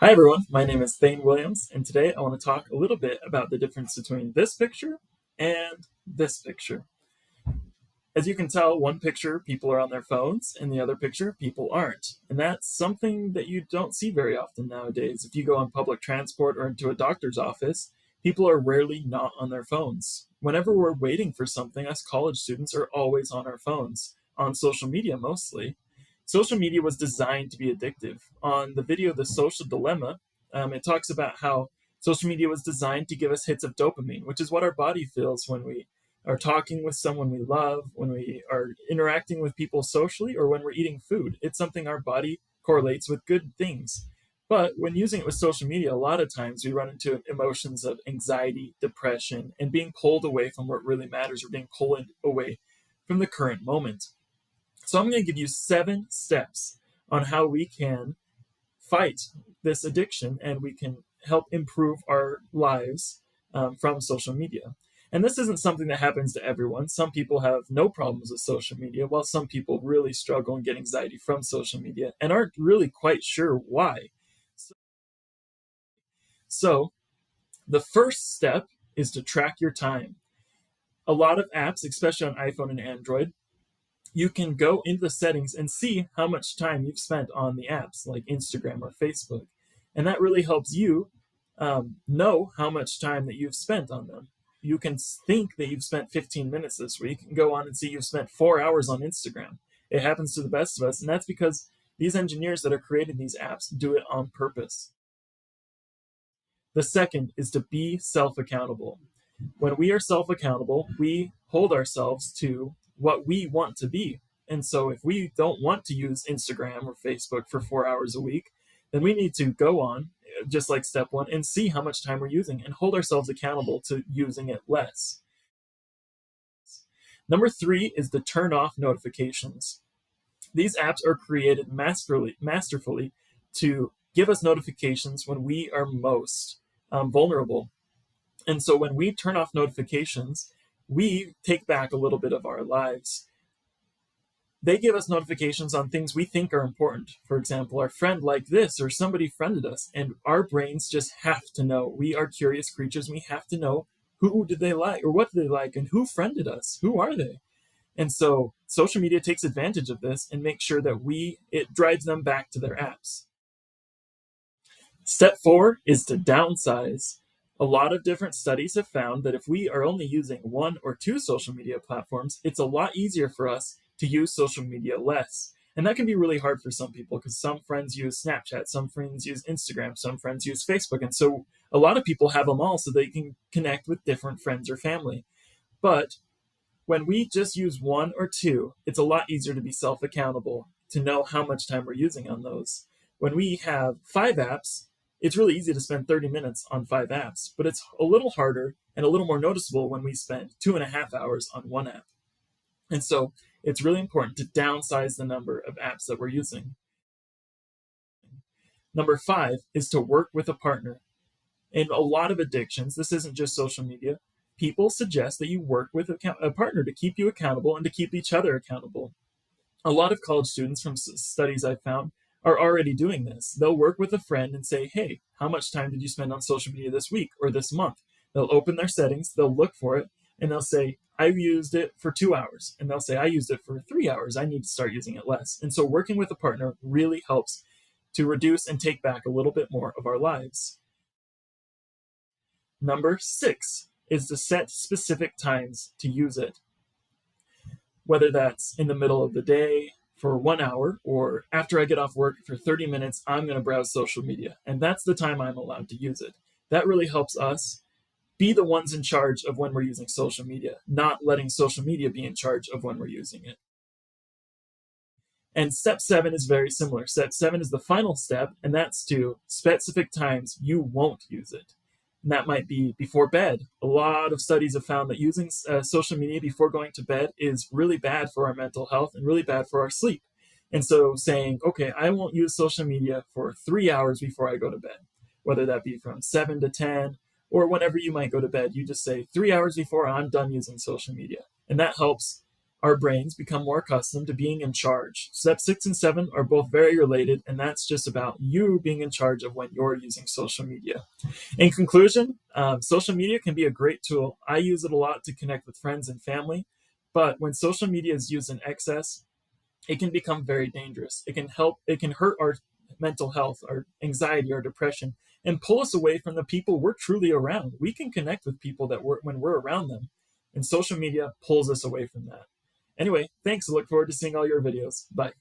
Hi everyone, my name is Thayne Williams, and today I want to talk a little bit about the difference between this picture and this picture. As you can tell, one picture people are on their phones, and the other picture people aren't. And that's something that you don't see very often nowadays. If you go on public transport or into a doctor's office, people are rarely not on their phones. Whenever we're waiting for something, us college students are always on our phones, on social media mostly. Social media was designed to be addictive. On the video, The Social Dilemma, it talks about how social media was designed to give us hits of dopamine, which is what our body feels when we are talking with someone we love, when we are interacting with people socially, or when we're eating food. It's something our body correlates with good things. But when using it with social media, a lot of times we run into emotions of anxiety, depression, and being pulled away from what really matters or being pulled away from the current moment. So I'm going to give you 7 steps on how we can fight this addiction and we can help improve our lives from social media. And this isn't something that happens to everyone. Some people have no problems with social media, while some people really struggle and get anxiety from social media and aren't really quite sure why. So, the first step is to track your time. A lot of apps, especially on iPhone and Android, you can go into the settings and see how much time you've spent on the apps like Instagram or Facebook. And that really helps you know how much time that you've spent on them. You can think that you've spent 15 minutes this week and go on and see you've spent 4 hours on Instagram. It happens to the best of us. And that's because these engineers that are creating these apps do it on purpose. The second is to be self accountable. When we are self accountable, we hold ourselves to what we want to be. And so if we don't want to use Instagram or Facebook for 4 hours a week, then we need to go on, just like step one, and see how much time we're using and hold ourselves accountable to using it less. Number three is to turn off notifications. These apps are created masterfully to give us notifications when we are most vulnerable. And so when we turn off notifications, we take back a little bit of our lives. They give us notifications on things we think are important. For example, our friend liked this or somebody friended us, and our brains just have to know. We are curious creatures. We have to know who did they like or what did they like and who friended us? Who are they? And so social media takes advantage of this and makes sure that it drives them back to their apps. Step four is to downsize. A lot of different studies have found that if we are only using one or two social media platforms, it's a lot easier for us to use social media less. And that can be really hard for some people because some friends use Snapchat, some friends use Instagram, some friends use Facebook. And so a lot of people have them all so they can connect with different friends or family. But when we just use one or two, it's a lot easier to be self accountable, to know how much time we're using on those. When we have 5 apps, it's really easy to spend 30 minutes on 5 apps, but it's a little harder and a little more noticeable when we spend 2.5 hours on one app. And so it's really important to downsize the number of apps that we're using. Number 5 is to work with a partner. In a lot of addictions, this isn't just social media, people suggest that you work with a partner to keep you accountable and to keep each other accountable. A lot of college students from studies I've found are already doing this. They'll work with a friend and say, hey, how much time did you spend on social media this week or this month? They'll open their settings, they'll look for it, and they'll say, I used it for 2 hours. And they'll say, I used it for 3 hours. I need to start using it less. And so working with a partner really helps to reduce and take back a little bit more of our lives. Number 6 is to set specific times to use it, whether that's in the middle of the day for 1 hour or after I get off work for 30 minutes, I'm going to browse social media. And that's the time I'm allowed to use it. That really helps us be the ones in charge of when we're using social media, not letting social media be in charge of when we're using it. And step 7 is very similar. Step 7 is the final step, and that's to specific times you won't use it. And that might be before bed. A lot of studies have found that using social media before going to bed is really bad for our mental health and really bad for our sleep. And so saying, okay, I won't use social media for 3 hours before I go to bed, whether that be from 7 to 10 or whenever you might go to bed, you just say 3 hours before I'm done using social media. And that helps our brains become more accustomed to being in charge. Step 6 and 7 are both very related, and that's just about you being in charge of when you're using social media. In conclusion, social media can be a great tool. I use it a lot to connect with friends and family, but when social media is used in excess, it can become very dangerous. It can hurt our mental health, our anxiety, our depression, and pull us away from the people we're truly around. We can connect with people when we're around them, and social media pulls us away from that. Anyway, thanks. I look forward to seeing all your videos. Bye.